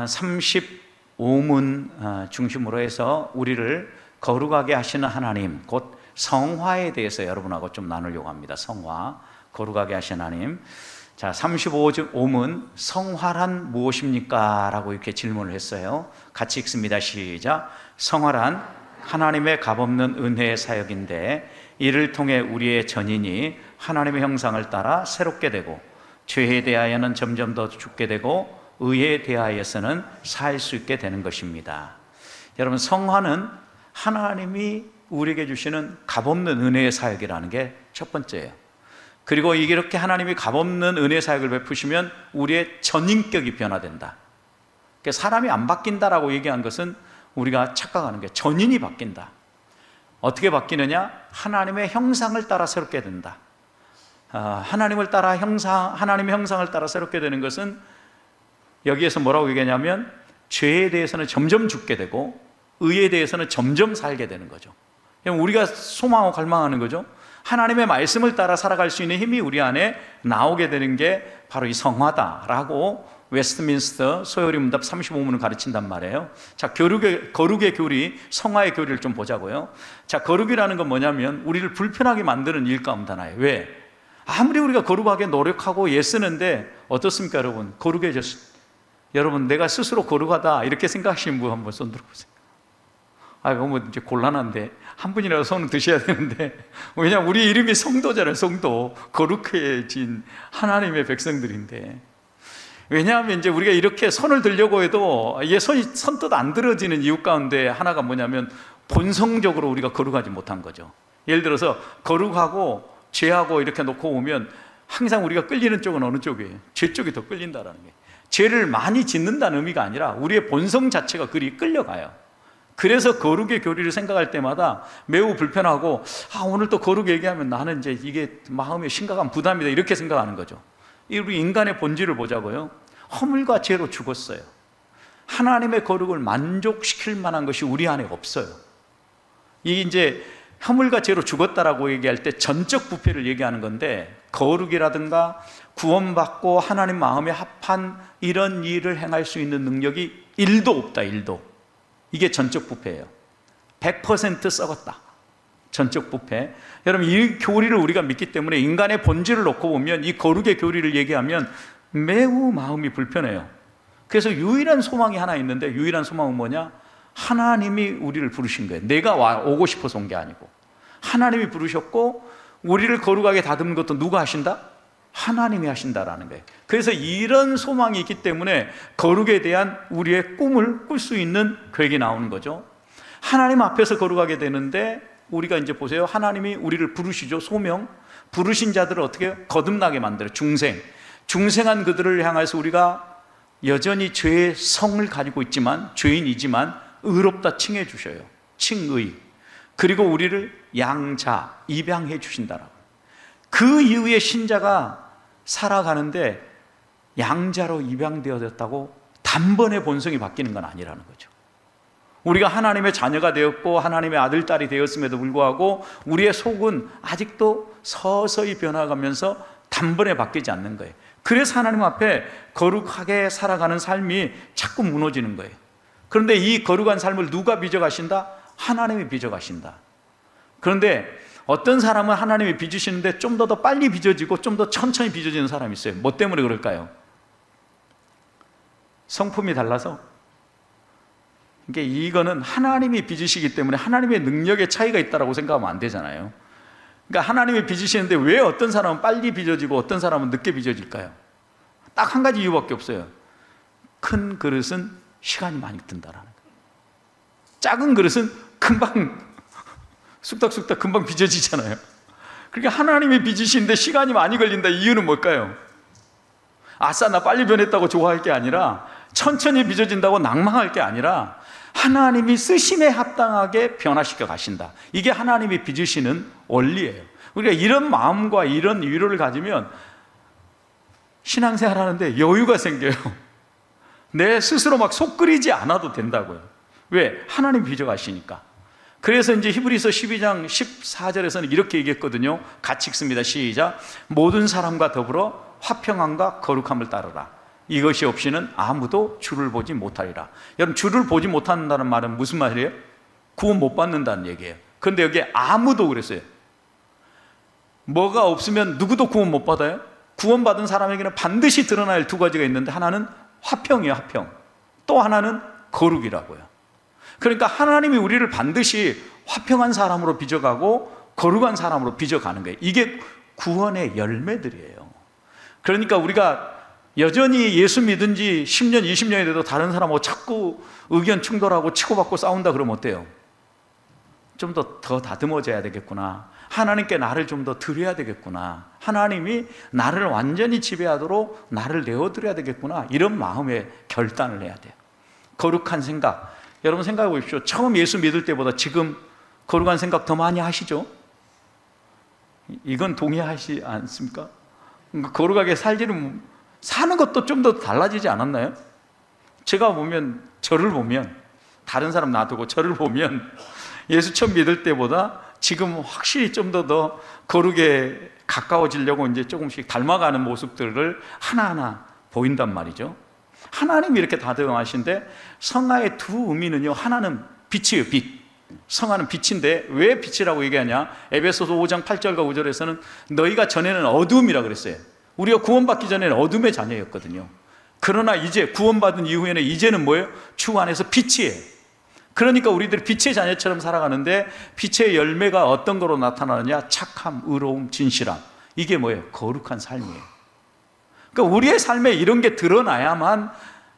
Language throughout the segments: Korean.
35문 중심으로 해서 우리를 거룩하게 하시는 하나님, 곧 성화에 대해서 여러분하고 좀 나누려고 합니다. 성화, 거룩하게 하시는 하나님. 자, 35문 성화란 무엇입니까? 라고 이렇게 질문을 했어요. 같이 읽습니다. 시작. 성화란 하나님의 값없는 은혜의 사역인데 이를 통해 우리의 전인이 하나님의 형상을 따라 새롭게 되고 죄에 대하여는 점점 더 죽게 되고 의에 대하여서는 살 수 있게 되는 것입니다. 여러분, 성화는 하나님이 우리에게 주시는 값없는 은혜의 사역이라는 게 첫 번째예요. 그리고 이렇게 하나님이 값없는 은혜 사역을 베푸시면 우리의 전인격이 변화된다. 그러니까 사람이 안 바뀐다라고 얘기한 것은 우리가 착각하는 게 전인이 바뀐다. 어떻게 바뀌느냐? 하나님의 형상을 따라 새롭게 된다. 하나님의 형상을 따라 새롭게 되는 것은 여기에서 뭐라고 얘기하냐면 죄에 대해서는 점점 죽게 되고 의에 대해서는 점점 살게 되는 거죠. 우리가 소망하고 갈망하는 거죠. 하나님의 말씀을 따라 살아갈 수 있는 힘이 우리 안에 나오게 되는 게 바로 이 성화다라고 웨스트민스터 소요리 문답 35문을 가르친단 말이에요. 자, 거룩의 교리, 성화의 교리를 좀 보자고요. 자, 거룩이라는 건 뭐냐면 우리를 불편하게 만드는 일 가운데 하나예요. 왜? 아무리 우리가 거룩하게 노력하고 애쓰는데 어떻습니까, 여러분? 여러분, 내가 스스로 거룩하다 이렇게 생각하시는 분 한번 손 들어보세요. 너무 이제 곤란한데 한 분이라도 손을 드셔야 되는데, 왜냐하면 우리 이름이 성도잖아요. 성도, 거룩해진 하나님의 백성들인데. 왜냐하면 이제 우리가 이렇게 손을 들려고 해도 이게 손이 선뜻 안 들어지는 이유 가운데 하나가 뭐냐면 본성적으로 우리가 거룩하지 못한 거죠. 예를 들어서 거룩하고 죄하고 이렇게 놓고 오면 항상 우리가 끌리는 쪽은 어느 쪽이에요? 죄 쪽이 더 끌린다라는 게. 죄를 많이 짓는다는 의미가 아니라 우리의 본성 자체가 그리 끌려가요. 그래서 거룩의 교리를 생각할 때마다 매우 불편하고, 오늘 또 거룩 얘기하면 나는 이제 이게 마음에 심각한 부담이다 이렇게 생각하는 거죠. 우리 인간의 본질을 보자고요. 허물과 죄로 죽었어요. 하나님의 거룩을 만족시킬 만한 것이 우리 안에 없어요. 이 이제 허물과 죄로 죽었다라고 얘기할 때 전적 부패를 얘기하는 건데, 거룩이라든가 구원받고 하나님 마음에 합한 이런 일을 행할 수 있는 능력이 1도 없다. 1도. 이게 전적 부패예요. 100% 썩었다. 전적 부패. 여러분, 이 교리를 우리가 믿기 때문에 인간의 본질을 놓고 보면 이 거룩의 교리를 얘기하면 매우 마음이 불편해요. 그래서 유일한 소망이 하나 있는데, 유일한 소망은 뭐냐? 하나님이 우리를 부르신 거예요. 내가 오고 싶어서 온 게 아니고 하나님이 부르셨고, 우리를 거룩하게 다듬는 것도 누가 하신다? 하나님이 하신다라는 거예요. 그래서 이런 소망이 있기 때문에 거룩에 대한 우리의 꿈을 꿀 수 있는 계획이 나오는 거죠. 하나님 앞에서 거룩하게 되는데, 우리가 이제 보세요. 하나님이 우리를 부르시죠. 소명. 부르신 자들을 어떻게 거듭나게 만들어요. 중생한 그들을 향해서 우리가 여전히 죄의 성을 가지고 있지만, 죄인이지만 의롭다 칭해 주셔요. 칭의. 그리고 우리를 양자, 입양해 주신다라고. 그 이후에 신자가 살아가는데 양자로 입양되어졌다고 단번에 본성이 바뀌는 건 아니라는 거죠. 우리가 하나님의 자녀가 되었고 하나님의 아들, 딸이 되었음에도 불구하고 우리의 속은 아직도 서서히 변화가면서 단번에 바뀌지 않는 거예요. 그래서 하나님 앞에 거룩하게 살아가는 삶이 자꾸 무너지는 거예요. 그런데 이 거룩한 삶을 누가 빚어가신다? 하나님이 빚어가신다. 그런데 어떤 사람은 하나님이 빚으시는데 좀 더 빨리 빚어지고 좀 더 천천히 빚어지는 사람이 있어요. 뭐 때문에 그럴까요? 성품이 달라서. 그러니까 이거는 하나님이 빚으시기 때문에 하나님의 능력의 차이가 있다고 생각하면 안 되잖아요. 그러니까 하나님이 빚으시는데 왜 어떤 사람은 빨리 빚어지고 어떤 사람은 늦게 빚어질까요? 딱 한 가지 이유밖에 없어요. 큰 그릇은 시간이 많이 든다라는 거예요. 작은 그릇은 금방 쑥닥쑥닥 금방 빚어지잖아요. 그러니까 하나님이 빚으시는데 시간이 많이 걸린다. 이유는 뭘까요? 아싸, 나 빨리 변했다고 좋아할 게 아니라, 천천히 빚어진다고 낭망할 게 아니라 하나님이 쓰심에 합당하게 변화시켜 가신다. 이게 하나님이 빚으시는 원리예요. 우리가 이런 마음과 이런 위로를 가지면 신앙생활 하는데 여유가 생겨요. 내 스스로 막 속 끓이지 않아도 된다고요. 왜? 하나님 빚어 가시니까. 그래서 이제 히브리서 12장 14절에서는 이렇게 얘기했거든요. 같이 읽습니다. 시작. 모든 사람과 더불어 화평함과 거룩함을 따르라. 이것이 없이는 아무도 주를 보지 못하리라. 여러분, 주를 보지 못한다는 말은 무슨 말이에요? 구원 못 받는다는 얘기예요. 그런데 여기에 아무도 그랬어요. 뭐가 없으면 누구도 구원 못 받아요? 구원받은 사람에게는 반드시 드러나야 할 두 가지가 있는데, 하나는 화평이에요, 화평. 또 하나는 거룩이라고요. 그러니까 하나님이 우리를 반드시 화평한 사람으로 빚어가고 거룩한 사람으로 빚어가는 거예요. 이게 구원의 열매들이에요. 그러니까 우리가 여전히 예수 믿은 지 10년, 20년이 돼도 다른 사람하고 자꾸 의견 충돌하고 치고받고 싸운다 그러면 어때요? 좀 더 다듬어져야 되겠구나. 하나님께 나를 좀 더 드려야 되겠구나. 하나님이 나를 완전히 지배하도록 나를 내어드려야 되겠구나. 이런 마음의 결단을 해야 돼요. 거룩한 생각. 여러분 생각해 보십시오. 처음 예수 믿을 때보다 지금 거룩한 생각 더 많이 하시죠? 이건 동의하시지 않습니까? 거룩하게 살지는, 사는 것도 좀 더 달라지지 않았나요? 제가 보면, 저를 보면, 다른 사람 놔두고 저를 보면 예수 처음 믿을 때보다 지금 확실히 좀 더 거룩에 가까워지려고 이제 조금씩 닮아가는 모습들을 하나하나 보인단 말이죠. 하나님이 이렇게 다듬하신데, 성화의 두 의미는요, 하나는 빛이에요, 빛. 성화는 빛인데 왜 빛이라고 얘기하냐? 에베소서 5장 8절과 9절에서는 너희가 전에는 어둠이라 그랬어요. 우리가 구원받기 전에는 어둠의 자녀였거든요. 그러나 이제 구원받은 이후에는 이제는 뭐예요? 주 안에서 빛이에요. 그러니까 우리들이 빛의 자녀처럼 살아가는데, 빛의 열매가 어떤 거로 나타나느냐? 착함, 의로움, 진실함. 이게 뭐예요? 거룩한 삶이에요. 그러니까 우리의 삶에 이런 게 드러나야만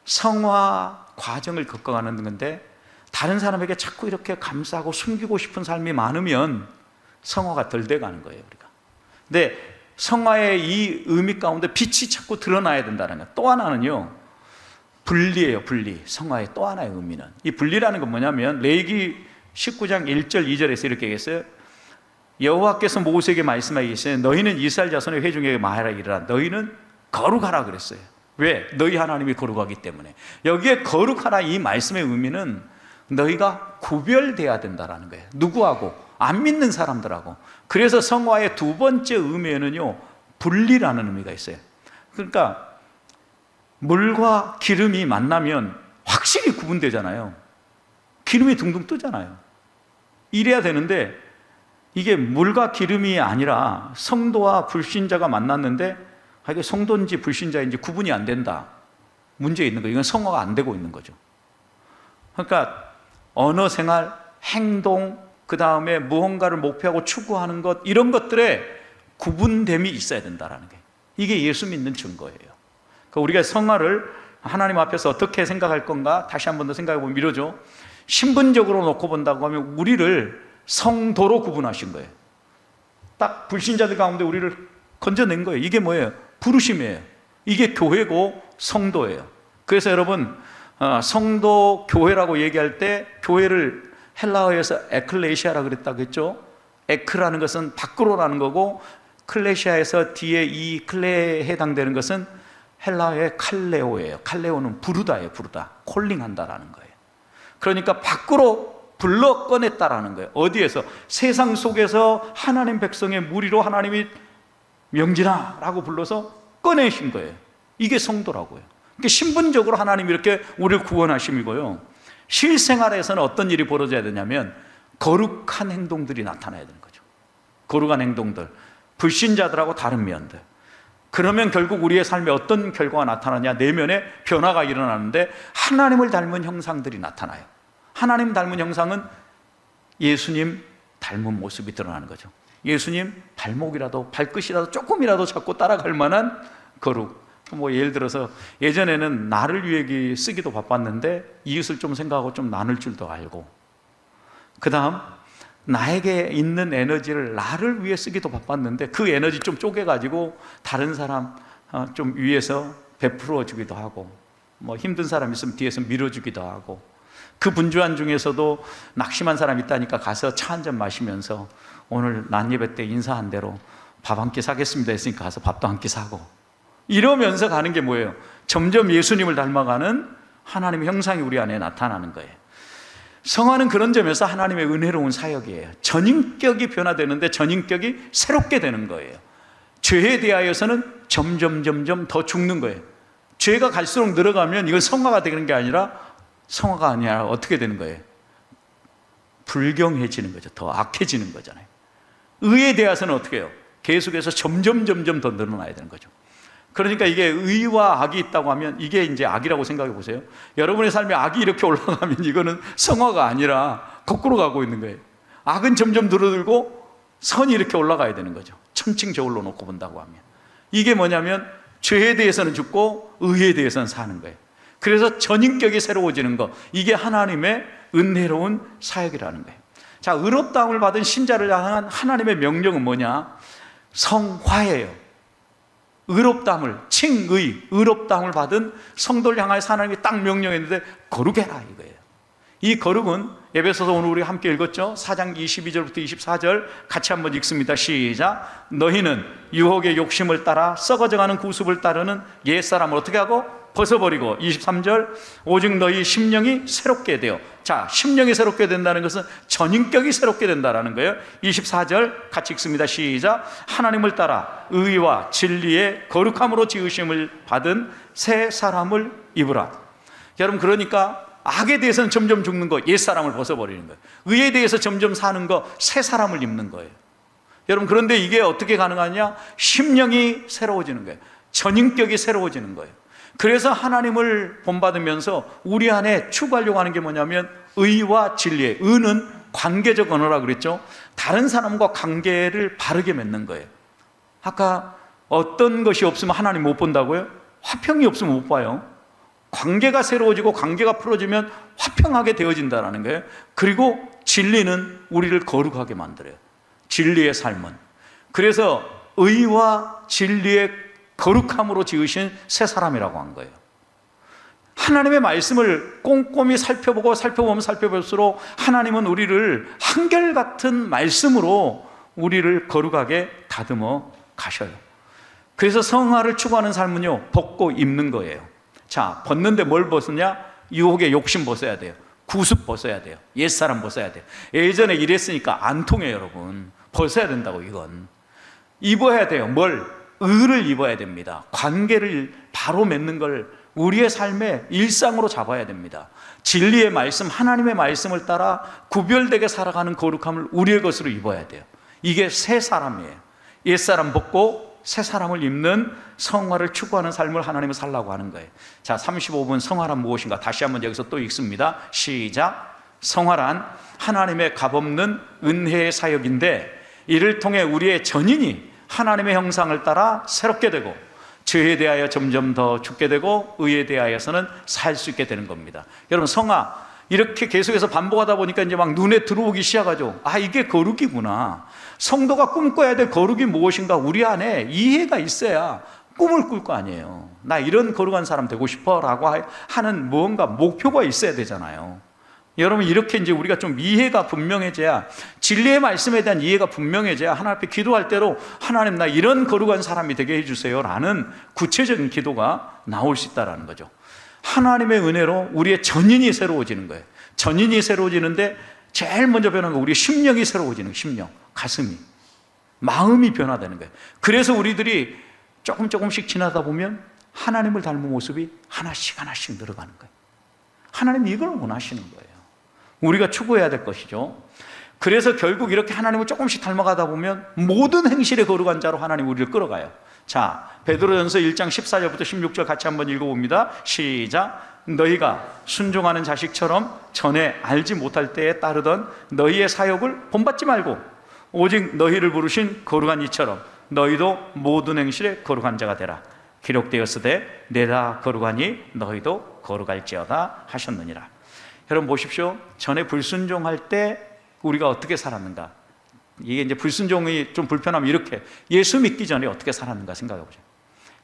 성화 과정을 겪어가는 건데, 다른 사람에게 자꾸 이렇게 감싸고 숨기고 싶은 삶이 많으면 성화가 덜 돼가는 거예요, 우리가. 근데 성화의 이 의미 가운데 빛이 자꾸 드러나야 된다는 거예요. 또 하나는요, 분리예요, 분리. 성화의 또 하나의 의미는, 이 분리라는 건 뭐냐면, 레위기 19장 1절 2절에서 이렇게 얘기했어요. 여호와께서 모세에게 말씀하시기를 너희는 이스라엘 자손의 회중에게 말하라 이르라 너희는 거룩하라 그랬어요. 왜? 너희 하나님이 거룩하기 때문에. 여기에 거룩하라 이 말씀의 의미는 너희가 구별돼야 된다는 거예요. 누구하고? 안 믿는 사람들하고. 그래서 성화의 두 번째 의미에는요, 분리라는 의미가 있어요. 그러니까 물과 기름이 만나면 확실히 구분되잖아요. 기름이 둥둥 뜨잖아요. 이래야 되는데, 이게 물과 기름이 아니라 성도와 불신자가 만났는데, 이게 성도인지 불신자인지 구분이 안 된다. 문제 있는 거예요. 이건 성화가 안 되고 있는 거죠. 그러니까 언어 생활, 행동, 그 다음에 무언가를 목표하고 추구하는 것, 이런 것들에 구분됨이 있어야 된다는 게, 이게 예수 믿는 증거예요. 그러니까 우리가 성화를 하나님 앞에서 어떻게 생각할 건가 다시 한 번 더 생각해 보면 이러죠. 신분적으로 놓고 본다고 하면 우리를 성도로 구분하신 거예요. 딱 불신자들 가운데 우리를 건져낸 거예요. 이게 뭐예요? 부르심이에요. 이게 교회고 성도예요. 그래서 여러분, 성도 교회라고 얘기할 때 교회를 헬라어에서 에클레시아라고 그랬다고 했죠. 에크라는 것은 밖으로라는 거고, 클레시아에서 뒤에 이 클레에 해당되는 것은 헬라어의 칼레오예요. 칼레오는 부르다예요. 부르다, 콜링한다라는 거예요. 그러니까 밖으로 불러 꺼냈다라는 거예요. 어디에서? 세상 속에서 하나님 백성의 무리로 하나님이 명진아라고 불러서 꺼내신 거예요. 이게 성도라고요. 그러니까 신분적으로 하나님이 이렇게 우리를 구원하심이고요, 실생활에서는 어떤 일이 벌어져야 되냐면 거룩한 행동들이 나타나야 되는 거죠. 거룩한 행동들, 불신자들하고 다른 면들. 그러면 결국 우리의 삶에 어떤 결과가 나타나냐? 내면에 변화가 일어나는데 하나님을 닮은 형상들이 나타나요. 하나님 닮은 형상은 예수님 닮은 모습이 드러나는 거죠. 예수님 발목이라도 발끝이라도 조금이라도 잡고 따라갈 만한 거룩. 뭐 예를 들어서 예전에는 나를 위해 쓰기도 바빴는데 이웃을 좀 생각하고 좀 나눌 줄도 알고, 그 다음 나에게 있는 에너지를 나를 위해 쓰기도 바빴는데 그 에너지 좀 쪼개가지고 다른 사람 좀 위에서 베풀어 주기도 하고, 뭐 힘든 사람 있으면 뒤에서 밀어주기도 하고, 그 분주한 중에서도 낙심한 사람 있다니까 가서 차 한 잔 마시면서 오늘 난예배 때 인사한 대로 밥 한 끼 사겠습니다 했으니까 가서 밥도 한 끼 사고, 이러면서 가는 게 뭐예요? 점점 예수님을 닮아가는 하나님의 형상이 우리 안에 나타나는 거예요. 성화는 그런 점에서 하나님의 은혜로운 사역이에요. 전인격이 변화되는데 전인격이 새롭게 되는 거예요. 죄에 대하여서는 점점 더 죽는 거예요. 죄가 갈수록 늘어가면 이건 성화가 되는 게 아니라 성화가 아니라 어떻게 되는 거예요? 불경해지는 거죠. 더 악해지는 거잖아요. 의에 대해서는 어떻게 해요? 계속해서 점점 더 늘어나야 되는 거죠. 그러니까 이게 의와 악이 있다고 하면 이게 이제 악이라고 생각해 보세요. 여러분의 삶에 악이 이렇게 올라가면 이거는 성화가 아니라 거꾸로 가고 있는 거예요. 악은 점점 늘어들고 선이 이렇게 올라가야 되는 거죠. 천칭 저울로 놓고 본다고 하면. 이게 뭐냐면 죄에 대해서는 죽고 의에 대해서는 사는 거예요. 그래서 전인격이 새로워지는 거, 이게 하나님의 은혜로운 사역이라는 거예요. 자, 의롭다함을 받은 신자를 향한 하나님의 명령은 뭐냐? 성화예요. 의롭다함을, 칭의, 의롭다함을 받은 성도를 향하여 하나님이 딱 명령했는데 거룩해라 이거예요. 이 거룩은 에베소서 오늘 우리 함께 읽었죠? 4장 22절부터 24절 같이 한번 읽습니다. 시작. 너희는 유혹의 욕심을 따라 썩어져가는 구습을 따르는 옛사람을 어떻게 하고? 벗어버리고. 23절. 오직 너희 심령이 새롭게 되어. 자, 심령이 새롭게 된다는 것은 전인격이 새롭게 된다는 거예요. 24절 같이 읽습니다. 시작. 하나님을 따라 의와 진리의 거룩함으로 지으심을 받은 새 사람을 입으라. 여러분, 그러니까 악에 대해서는 점점 죽는 거, 옛사람을 벗어버리는 거예요. 의에 대해서 점점 사는 거, 새 사람을 입는 거예요. 여러분, 그런데 이게 어떻게 가능하냐? 심령이 새로워지는 거예요. 전인격이 새로워지는 거예요. 그래서 하나님을 본받으면서 우리 안에 추구하려고 하는 게 뭐냐면 의와 진리의, 의는 관계적 언어라 그랬죠. 다른 사람과 관계를 바르게 맺는 거예요. 아까 어떤 것이 없으면 하나님 못 본다고요? 화평이 없으면 못 봐요. 관계가 새로워지고 관계가 풀어지면 화평하게 되어진다는 거예요. 그리고 진리는 우리를 거룩하게 만들어요. 진리의 삶은. 그래서 의와 진리의 거룩함으로 지으신 새 사람이라고 한 거예요. 하나님의 말씀을 꼼꼼히 살펴보면 살펴볼수록 하나님은 우리를 한결같은 말씀으로 우리를 거룩하게 다듬어 가셔요. 그래서 성화를 추구하는 삶은요, 벗고 입는 거예요. 자, 벗는데 뭘 벗으냐? 유혹의 욕심 벗어야 돼요. 구습 벗어야 돼요. 옛사람 벗어야 돼요. 예전에 이랬으니까 안 통해요, 여러분. 벗어야 된다고, 이건. 입어야 돼요. 뭘? 의를 입어야 됩니다. 관계를 바로 맺는 걸 우리의 삶의 일상으로 잡아야 됩니다. 진리의 말씀, 하나님의 말씀을 따라 구별되게 살아가는 거룩함을 우리의 것으로 입어야 돼요. 이게 새 사람이에요. 옛사람 벗고 새 사람을 입는 성화를 추구하는 삶을 하나님은 살라고 하는 거예요. 자, 35분 성화란 무엇인가? 다시 한번 여기서 또 읽습니다. 시작. 성화란 하나님의 값없는 은혜의 사역인데 이를 통해 우리의 전인이 하나님의 형상을 따라 새롭게 되고 죄에 대하여 점점 더 죽게 되고 의에 대하여서는 살 수 있게 되는 겁니다. 여러분, 성화 이렇게 계속해서 반복하다 보니까 이제 막 눈에 들어오기 시작하죠. 아, 이게 거룩이구나. 성도가 꿈꿔야 될 거룩이 무엇인가 우리 안에 이해가 있어야 꿈을 꿀 거 아니에요. 나 이런 거룩한 사람 되고 싶어 라고 하는 무언가 목표가 있어야 되잖아요. 여러분, 이렇게 이제 우리가 좀 이해가 분명해져야, 진리의 말씀에 대한 이해가 분명해져야 하나님 앞에 기도할 때로 하나님, 나 이런 거룩한 사람이 되게 해주세요 라는 구체적인 기도가 나올 수 있다는 거죠. 하나님의 은혜로 우리의 전인이 새로워지는 거예요. 전인이 새로워지는데 제일 먼저 변한 건 우리의 심령이 새로워지는 거예요. 심령, 가슴이, 마음이 변화되는 거예요. 그래서 우리들이 조금씩 지나다 보면 하나님을 닮은 모습이 하나씩 늘어가는 거예요. 하나님이 이걸 원하시는 거예요. 우리가 추구해야 될 것이죠. 그래서 결국 이렇게 하나님을 조금씩 닮아가다 보면 모든 행실의 거룩한 자로 하나님 우리를 끌어가요. 자, 베드로전서 1장 14절부터 16절 같이 한번 읽어봅니다. 시작. 너희가 순종하는 자식처럼 전에 알지 못할 때에 따르던 너희의 사역을 본받지 말고 오직 너희를 부르신 거룩한 이처럼 너희도 모든 행실에 거룩한 자가 되라. 기록되었으되 내가 거룩하니 너희도 거룩할지어다 하셨느니라. 여러분 보십시오. 전에 불순종할 때 우리가 어떻게 살았는가? 이게 이제 불순종이 좀 불편하면 이렇게, 예수 믿기 전에 어떻게 살았는가 생각해 보죠.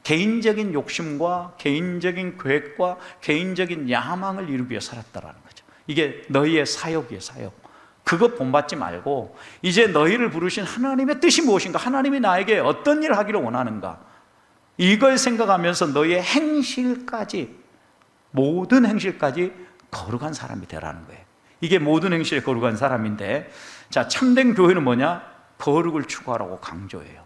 개인적인 욕심과 개인적인 계획과 개인적인 야망을 이루기 위해 살았다라는 거죠. 이게 너희의 사역이에요, 사역. 그것 본받지 말고 이제 너희를 부르신 하나님의 뜻이 무엇인가? 하나님이 나에게 어떤 일을 하기를 원하는가? 이걸 생각하면서 너희의 행실까지, 모든 행실까지 거룩한 사람이 되라는 거예요. 이게 모든 행실에 거룩한 사람인데, 자, 참된 교회는 뭐냐? 거룩을 추구하라고 강조해요.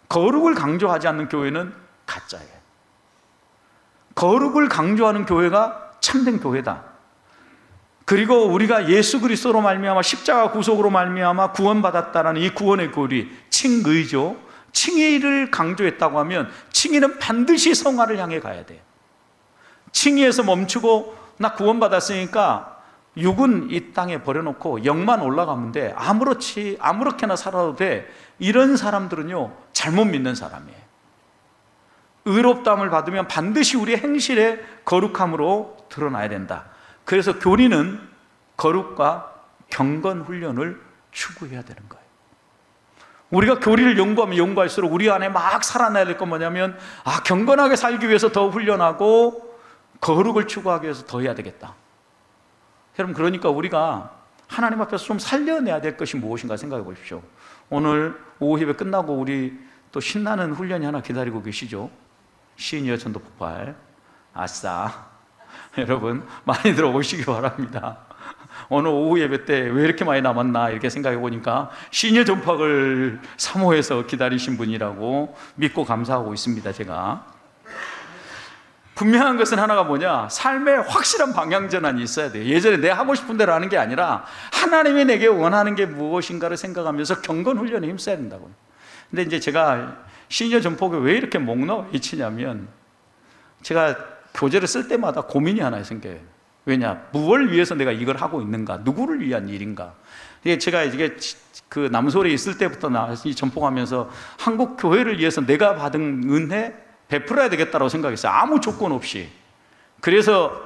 거룩을 강조하지 않는 교회는 가짜예요. 거룩을 강조하는 교회가 참된 교회다. 그리고 우리가 예수 그리스도로 말미암아 십자가 구속으로 말미암아 구원받았다라는 이 구원의 교리, 칭의죠. 칭의를 강조했다고 하면 칭의는 반드시 성화를 향해 가야 돼요. 칭의에서 멈추고 나 구원받았으니까 육은 이 땅에 버려놓고 영만 올라가면 돼. 아무렇게나 살아도 돼. 이런 사람들은요, 잘못 믿는 사람이에요. 의롭다함을 받으면 반드시 우리의 행실의 거룩함으로 드러나야 된다. 그래서 교리는 거룩과 경건 훈련을 추구해야 되는 거예요. 우리가 교리를 연구하면 연구할수록 우리 안에 막 살아나야 될 건 뭐냐면, 경건하게 살기 위해서 더 훈련하고 거룩을 추구하기 위해서 더 해야 되겠다. 여러분, 그러니까 우리가 하나님 앞에서 좀 살려내야 될 것이 무엇인가 생각해 보십시오. 오늘 오후 예배 끝나고 우리 또 신나는 훈련이 하나 기다리고 계시죠? 시니어 전도 폭발. 아싸. 여러분 많이들 오시기 바랍니다. 오늘 오후 예배 때 왜 이렇게 많이 남았나 이렇게 생각해 보니까 시니어 전폭을 사모해서 기다리신 분이라고 믿고 감사하고 있습니다. 제가 분명한 것은 하나가 뭐냐, 삶에 확실한 방향 전환이 있어야 돼요. 예전에 내 하고 싶은 대로 하는 게 아니라 하나님이 내게 원하는 게 무엇인가를 생각하면서 경건 훈련에 힘써야 된다고요. 근데 이제 제가 시니어 전폭에 왜 이렇게 목놓아 외치냐면, 제가 교재를 쓸 때마다 고민이 하나 생겨요. 왜냐, 무엇을 위해서 내가 이걸 하고 있는가, 누구를 위한 일인가. 제가 이게 그 남소리에 있을 때부터 이 전폭하면서 한국 교회를 위해서 내가 받은 은혜 베풀어야 되겠다고 생각했어요. 아무 조건 없이. 그래서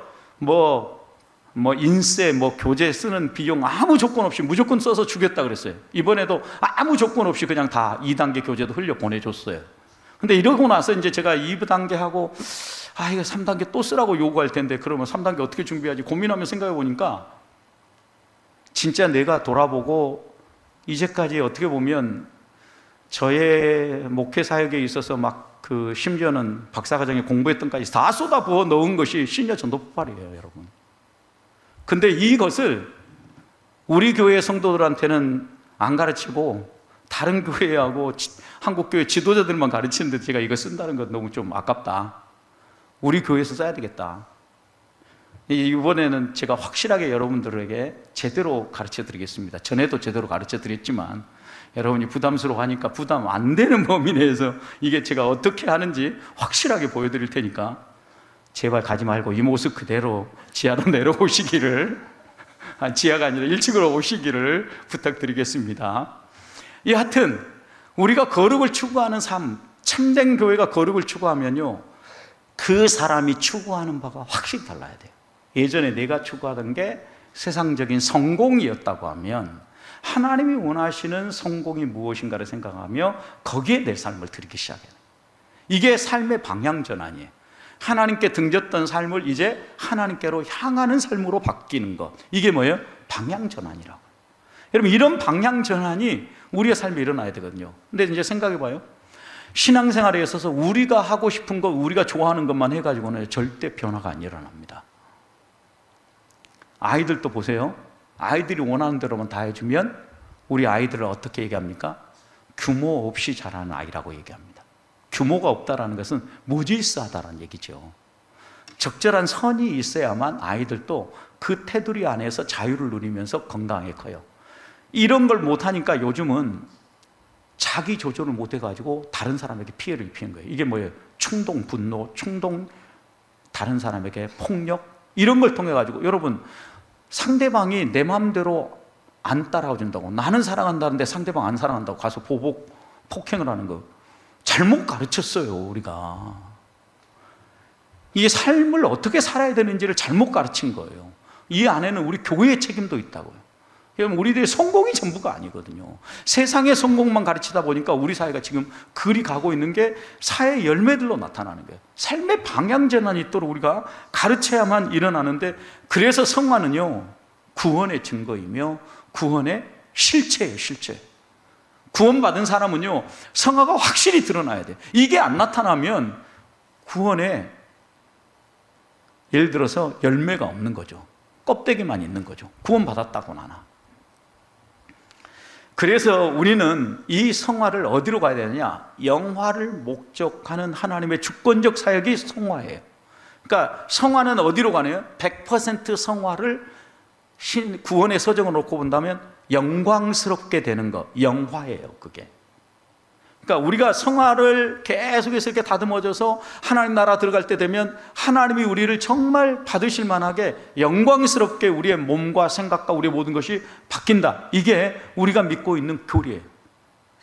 인세, 교재 쓰는 비용 아무 조건 없이 무조건 써서 주겠다 그랬어요. 이번에도 아무 조건 없이 그냥 다 2단계 교재도 흘려 보내줬어요. 근데 이러고 나서 이제 제가 2단계 하고, 이거 3단계 또 쓰라고 요구할 텐데, 그러면 3단계 어떻게 준비하지 고민하며 생각해 보니까, 진짜 내가 돌아보고 이제까지 어떻게 보면 저의 목회 사역에 있어서 심지어는 박사과정에 공부했던 까지 다 쏟아부어 넣은 것이 시니어 전도 폭발이에요, 여러분. 근데 이것을 우리 교회 성도들한테는 안 가르치고 다른 교회하고 한국교회 지도자들만 가르치는데 제가 이거 쓴다는 건 너무 좀 아깝다. 우리 교회에서 써야 되겠다. 이번에는 제가 확실하게 여러분들에게 제대로 가르쳐 드리겠습니다. 전에도 제대로 가르쳐 드렸지만 여러분이 부담스러워하니까 부담 안 되는 범위 내에서 이게 제가 어떻게 하는지 확실하게 보여드릴 테니까 제발 가지 말고 이 모습 그대로 지하로 내려오시기를, 지하가 아니라 1층으로 오시기를 부탁드리겠습니다. 여하튼 우리가 거룩을 추구하는 삶, 참된 교회가 거룩을 추구하면요, 그 사람이 추구하는 바가 확실히 달라야 돼요. 예전에 내가 추구하던 게 세상적인 성공이었다고 하면 하나님이 원하시는 성공이 무엇인가를 생각하며 거기에 내 삶을 드리기 시작해요. 이게 삶의 방향 전환이에요. 하나님께 등졌던 삶을 이제 하나님께로 향하는 삶으로 바뀌는 것, 이게 뭐예요? 방향 전환이라고. 여러분, 이런 방향 전환이 우리의 삶에 일어나야 되거든요. 근데 이제 생각해 봐요. 신앙생활에 있어서 우리가 하고 싶은 것, 우리가 좋아하는 것만 해가지고는 절대 변화가 안 일어납니다. 아이들도 보세요. 아이들이 원하는 대로만 다 해주면 우리 아이들을 어떻게 얘기합니까? 규모 없이 자라는 아이라고 얘기합니다. 규모가 없다는 것은 무질서하다는 얘기죠. 적절한 선이 있어야만 아이들도 그 테두리 안에서 자유를 누리면서 건강하게 커요. 이런 걸 못하니까 요즘은 자기 조절을 못해가지고 다른 사람에게 피해를 입히는 거예요. 이게 뭐예요? 충동, 분노, 다른 사람에게 폭력, 이런 걸 통해가지고, 여러분, 상대방이 내 마음대로 안 따라와준다고, 나는 사랑한다는데 상대방 안 사랑한다고 가서 폭행을 하는 거 잘못 가르쳤어요. 우리가 이 삶을 어떻게 살아야 되는지를 잘못 가르친 거예요. 이 안에는 우리 교회의 책임도 있다고요. 여러분, 우리들의 성공이 전부가 아니거든요. 세상의 성공만 가르치다 보니까 우리 사회가 지금 그리 가고 있는 게 사회 열매들로 나타나는 거예요. 삶의 방향 전환이 있도록 우리가 가르쳐야만 일어나는데, 그래서 성화는요, 구원의 증거이며 구원의 실체예요. 실체. 구원받은 사람은요, 성화가 확실히 드러나야 돼요. 이게 안 나타나면 구원에, 예를 들어서 열매가 없는 거죠. 껍데기만 있는 거죠. 구원받았다고 나나. 그래서 우리는 이 성화를 어디로 가야 되느냐? 영화를 목적하는 하나님의 주권적 사역이 성화예요. 그러니까 성화는 어디로 가네요? 100% 성화를 구원의 서정을 놓고 본다면 영광스럽게 되는 것, 영화예요, 그게. 그러니까 우리가 성화를 계속해서 이렇게 다듬어져서 하나님 나라 들어갈 때 되면 하나님이 우리를 정말 받으실 만하게 영광스럽게 우리의 몸과 생각과 우리의 모든 것이 바뀐다. 이게 우리가 믿고 있는 교리예요.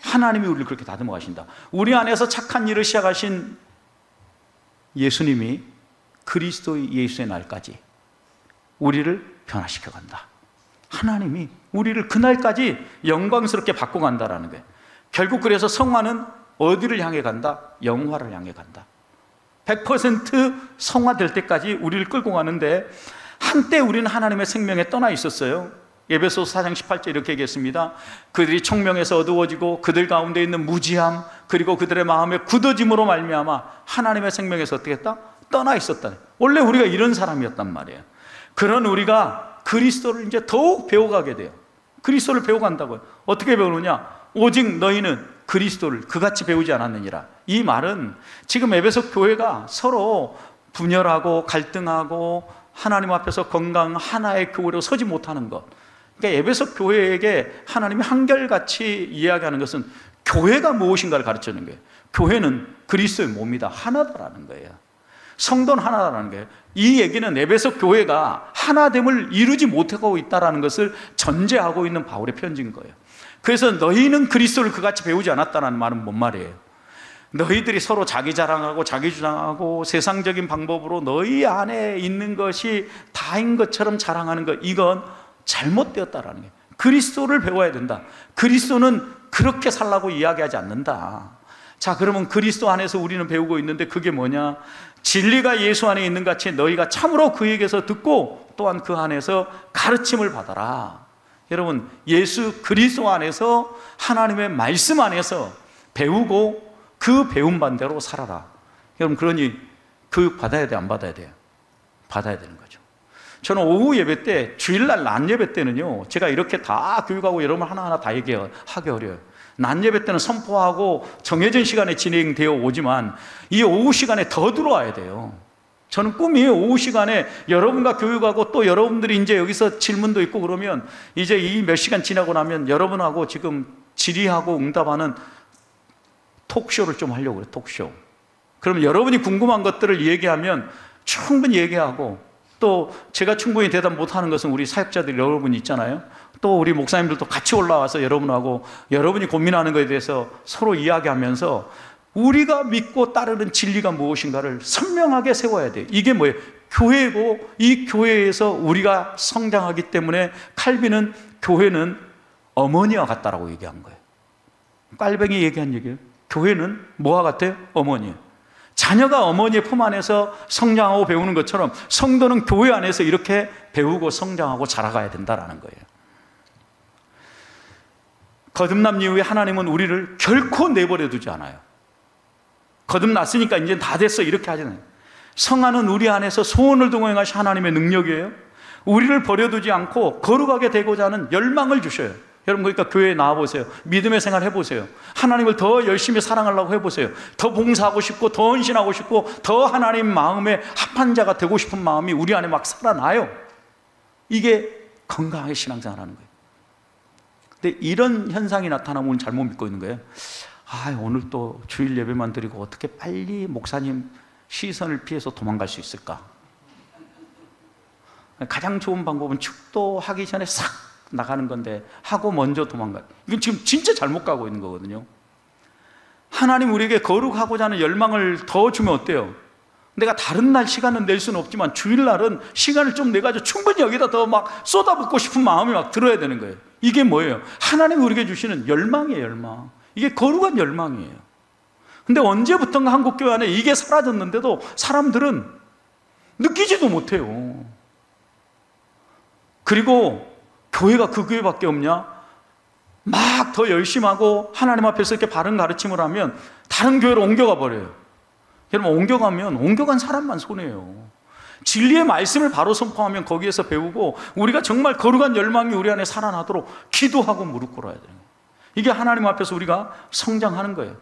하나님이 우리를 그렇게 다듬어 가신다. 우리 안에서 착한 일을 시작하신 예수님이 그리스도의 예수의 날까지 우리를 변화시켜 간다. 하나님이 우리를 그날까지 영광스럽게 바꿔 간다라는 거예요. 결국 그래서 성화는 어디를 향해 간다? 영화를 향해 간다. 100% 성화될 때까지 우리를 끌고 가는데, 한때 우리는 하나님의 생명에 떠나 있었어요. 에베소서 4장 18절 이렇게 얘기했습니다. 그들이 총명에서 어두워지고 그들 가운데 있는 무지함, 그리고 그들의 마음의 굳어짐으로 말미암아 하나님의 생명에서 어떻게 했다? 떠나 있었다. 원래 우리가 이런 사람이었단 말이에요. 그런 우리가 그리스도를 이제 더욱 배워가게 돼요. 그리스도를 배워간다고요. 어떻게 배우느냐? 오직 너희는 그리스도를 그같이 배우지 않았느니라. 이 말은 지금 에베소 교회가 서로 분열하고 갈등하고 하나님 앞에서 건강 하나의 교회로 서지 못하는 것, 그러니까 에베소 교회에게 하나님이 한결같이 이야기하는 것은 교회가 무엇인가를 가르치는 거예요. 교회는 그리스도의 몸이다, 하나다라는 거예요. 성도는 하나다라는 거예요. 이 얘기는 에베소 교회가 하나됨을 이루지 못하고 있다는 것을 전제하고 있는 바울의 편지인 거예요. 그래서 너희는 그리스도를 그같이 배우지 않았다는 말은 뭔 말이에요? 너희들이 서로 자기 자랑하고 자기 주장하고 세상적인 방법으로 너희 안에 있는 것이 다인 것처럼 자랑하는 것, 이건 잘못되었다라는 거예요. 그리스도를 배워야 된다. 그리스도는 그렇게 살라고 이야기하지 않는다. 자, 그러면 그리스도 안에서 우리는 배우고 있는데 그게 뭐냐? 진리가 예수 안에 있는 같이 너희가 참으로 그에게서 듣고 또한 그 안에서 가르침을 받아라. 여러분, 예수 그리스도 안에서 하나님의 말씀 안에서 배우고 그 배운 반대로 살아라. 여러분, 그러니 교육 받아야 돼, 안 받아야 돼요? 받아야 되는 거죠. 저는 오후 예배 때, 주일날 낮 예배 때는요, 제가 이렇게 다 교육하고 여러분 하나하나 다 얘기하기 어려워요. 낮 예배 때는 선포하고 정해진 시간에 진행되어 오지만 이 오후 시간에 더 들어와야 돼요. 저는 꿈이에요. 오후 시간에 여러분과 교육하고 또 여러분들이 이제 여기서 질문도 있고 그러면 이제 이 몇 시간 지나고 나면 여러분하고 지금 질의하고 응답하는 톡쇼를 좀 하려고 그래요. 톡쇼. 그러면 여러분이 궁금한 것들을 얘기하면 충분히 얘기하고, 또 제가 충분히 대답 못하는 것은 우리 사역자들 여러분 있잖아요. 또 우리 목사님들도 같이 올라와서 여러분하고 여러분이 고민하는 것에 대해서 서로 이야기하면서 우리가 믿고 따르는 진리가 무엇인가를 선명하게 세워야 돼요. 이게 뭐예요? 교회고, 이 교회에서 우리가 성장하기 때문에 칼빈은 교회는 어머니와 같다라고 얘기한 거예요. 깔뱅이 얘기한 얘기예요. 교회는 뭐와 같아요? 어머니예요. 자녀가 어머니의 품 안에서 성장하고 배우는 것처럼 성도는 교회 안에서 이렇게 배우고 성장하고 자라가야 된다라는 거예요. 거듭남 이후에 하나님은 우리를 결코 내버려 두지 않아요. 거듭났으니까 이제 다 됐어 이렇게 하잖아요. 성화는 우리 안에서 소원을 동행하신 하나님의 능력이에요. 우리를 버려두지 않고 거룩하게 되고자 하는 열망을 주셔요. 여러분, 그러니까 교회에 나와보세요. 믿음의 생활 해보세요. 하나님을 더 열심히 사랑하려고 해보세요. 더 봉사하고 싶고 더 헌신하고 싶고 더 하나님 마음에 합한 자가 되고 싶은 마음이 우리 안에 막 살아나요. 이게 건강하게 신앙생활하는 거예요. 근데 이런 현상이 나타나면 우리는 잘못 믿고 있는 거예요. 오늘 또 주일 예배만 드리고 어떻게 빨리 목사님 시선을 피해서 도망갈 수 있을까? 가장 좋은 방법은 축도하기 전에 싹 나가는 건데 하고 먼저 도망가. 이건 지금 진짜 잘못 가고 있는 거거든요. 하나님 우리에게 거룩하고자 하는 열망을 더 주면 어때요? 내가 다른 날 시간은 낼 수는 없지만 주일날은 시간을 좀 내가지고 충분히 여기다 더 막 쏟아붓고 싶은 마음이 막 들어야 되는 거예요. 이게 뭐예요? 하나님 우리에게 주시는 열망이에요, 열망. 이게 거룩한 열망이에요. 근데 언제부턴가 한국교회 안에 이게 사라졌는데도 사람들은 느끼지도 못해요. 그리고 교회가 그 교회밖에 없냐? 막 더 열심히 하고 하나님 앞에서 이렇게 바른 가르침을 하면 다른 교회로 옮겨가 버려요. 여러분, 옮겨간 사람만 손해요. 진리의 말씀을 바로 선포하면 거기에서 배우고 우리가 정말 거룩한 열망이 우리 안에 살아나도록 기도하고 무릎 꿇어야 돼요. 이게 하나님 앞에서 우리가 성장하는 거예요.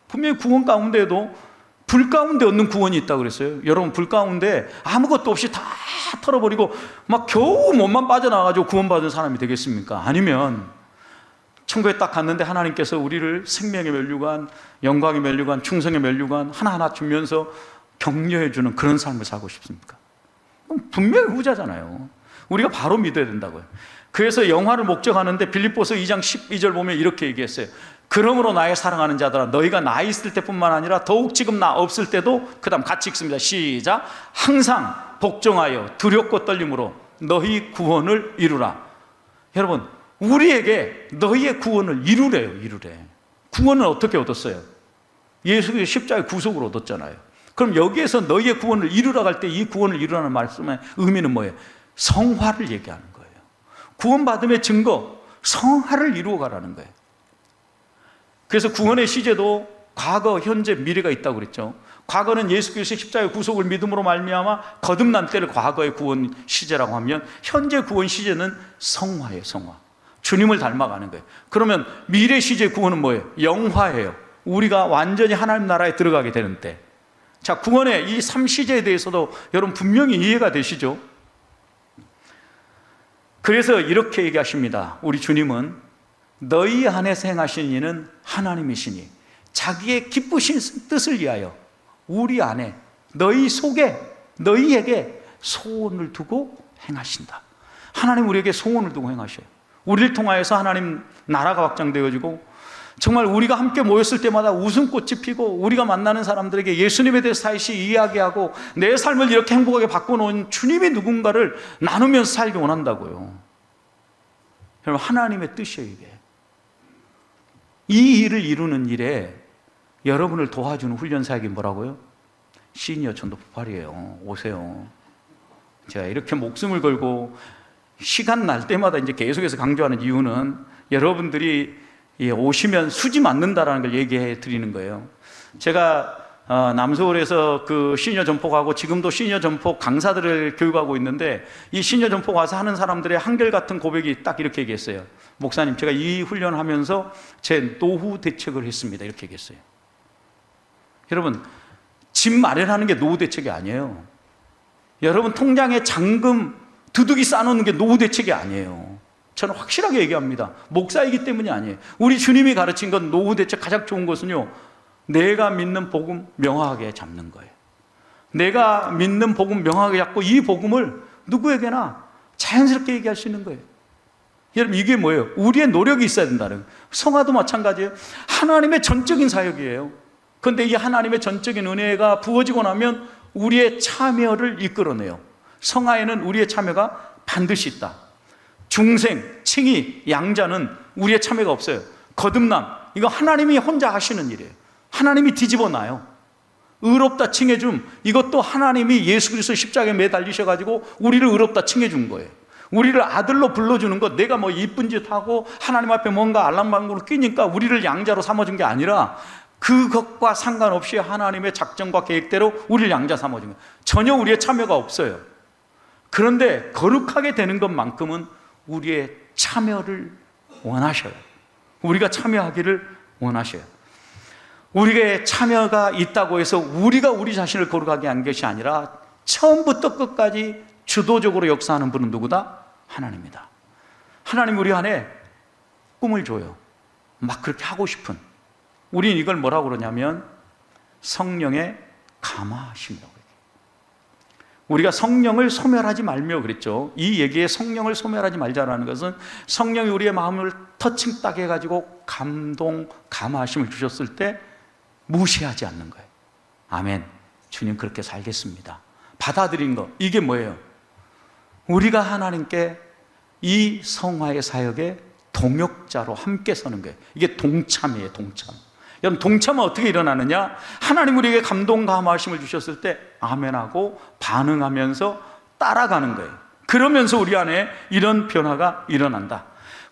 분명히 구원 가운데에도 불 가운데 얻는 구원이 있다고 그랬어요. 여러분, 불 가운데 아무것도 없이 다 털어버리고 막 겨우 몸만 빠져나와가지고 구원받은 사람이 되겠습니까? 아니면 천국에 딱 갔는데 하나님께서 우리를 생명의 면류관, 영광의 면류관, 충성의 면류관 하나하나 주면서 격려해주는 그런 삶을 살고 싶습니까? 분명히 후자잖아요. 우리가 바로 믿어야 된다고요. 그래서 영화를 목적하는데 빌립보서 2장 12절 보면 이렇게 얘기했어요. 그러므로 나의 사랑하는 자들아, 너희가 나 있을 때뿐만 아니라 더욱 지금 나 없을 때도, 그 다음 같이 읽습니다. 시작. 항상 복종하여 두렵고 떨림으로 너희 구원을 이루라. 여러분, 우리에게 너희의 구원을 이루래요. 이루래. 구원을 어떻게 얻었어요? 예수의 십자가의 구속으로 얻었잖아요. 그럼 여기에서 너희의 구원을 이루라 할 때 이 구원을 이루라는 말씀의 의미는 뭐예요? 성화를 얘기하는 거예요. 구원받음의 증거, 성화를 이루어 가라는 거예요. 그래서 구원의 시제도 과거, 현재, 미래가 있다고 그랬죠. 과거는 예수 그리스도의 십자가의 구속을 믿음으로 말미암아 거듭난 때를 과거의 구원 시제라고 하면, 현재 구원 시제는 성화예요. 성화. 주님을 닮아가는 거예요. 그러면 미래 시제 구원은 뭐예요? 영화예요. 우리가 완전히 하나님 나라에 들어가게 되는 때. 자, 구원의 이 3시제에 대해서도 여러분 분명히 이해가 되시죠? 그래서 이렇게 얘기하십니다. 우리 주님은 너희 안에서 행하신 이는 하나님이시니 자기의 기쁘신 뜻을 위하여 우리 안에, 너희 속에, 너희에게 소원을 두고 행하신다. 하나님 우리에게 소원을 두고 행하셔요. 우리를 통하여서 하나님 나라가 확장되어지고, 정말 우리가 함께 모였을 때마다 웃음꽃이 피고, 우리가 만나는 사람들에게 예수님에 대해서 다시 이야기하고, 내 삶을 이렇게 행복하게 바꿔놓은 주님이 누군가를 나누면서 살기 원한다고요. 여러분, 하나님의 뜻이에요. 이게 이 일을 이루는 일에 여러분을 도와주는 훈련사역이 뭐라고요? 시니어 전도 부활이에요. 오세요. 제가 이렇게 목숨을 걸고 시간 날 때마다 이제 계속해서 강조하는 이유는, 여러분들이 오시면 수지 맞는다라는 걸 얘기해 드리는 거예요. 제가 남서울에서 그 시니어 전폭하고 지금도 시니어 전폭 강사들을 교육하고 있는데, 이 시니어 전폭 와서 하는 사람들의 한결같은 고백이 딱 이렇게 얘기했어요. 목사님, 제가 이 훈련을 하면서 제 노후 대책을 했습니다. 이렇게 얘기했어요. 여러분, 집 마련하는 게 노후 대책이 아니에요. 여러분 통장에 잔금 두둑이 쌓아놓는 게 노후 대책이 아니에요. 저는 확실하게 얘기합니다. 목사이기 때문이 아니에요. 우리 주님이 가르친 건 노후 대책 가장 좋은 것은요, 내가 믿는 복음 명확하게 잡는 거예요. 내가 믿는 복음 명확하게 잡고 이 복음을 누구에게나 자연스럽게 얘기할 수 있는 거예요. 여러분, 이게 뭐예요? 우리의 노력이 있어야 된다는 거예요. 성화도 마찬가지예요. 하나님의 전적인 사역이에요. 그런데 이 하나님의 전적인 은혜가 부어지고 나면 우리의 참여를 이끌어내요. 성화에는 우리의 참여가 반드시 있다. 중생, 칭의, 양자는 우리의 참여가 없어요. 거듭남, 이거 하나님이 혼자 하시는 일이에요. 하나님이 뒤집어 놔요. 의롭다 칭해줌, 이것도 하나님이 예수 그리스도 십자가에 매달리셔가지고 우리를 의롭다 칭해준 거예요. 우리를 아들로 불러주는 것, 내가 뭐 이쁜 짓 하고 하나님 앞에 뭔가 알랑방구로 끼니까 우리를 양자로 삼아준 게 아니라, 그것과 상관없이 하나님의 작정과 계획대로 우리를 양자 삼아준 거예요. 전혀 우리의 참여가 없어요. 그런데 거룩하게 되는 것만큼은 우리의 참여를 원하셔요. 우리가 참여하기를 원하셔요. 우리의 참여가 있다고 해서 우리가 우리 자신을 거룩하게 한 것이 아니라, 처음부터 끝까지 주도적으로 역사하는 분은 누구다? 하나님이다. 하나님 우리 안에 꿈을 줘요. 막 그렇게 하고 싶은. 우린 이걸 뭐라고 그러냐면 성령의 감화하심이라고 해요. 우리가 성령을 소멸하지 말며 그랬죠. 이 얘기에 성령을 소멸하지 말자라는 것은, 성령이 우리의 마음을 터칭 딱 해가지고 감동, 감화하심을 주셨을 때 무시하지 않는 거예요. 아멘. 주님 그렇게 살겠습니다. 받아들인 거, 이게 뭐예요? 우리가 하나님께 이 성화의 사역에 동역자로 함께 서는 거예요. 이게 동참이에요. 동참. 여러분, 동참은 어떻게 일어나느냐? 하나님 우리에게 감동 감화하심을 주셨을 때 아멘하고 반응하면서 따라가는 거예요. 그러면서 우리 안에 이런 변화가 일어난다.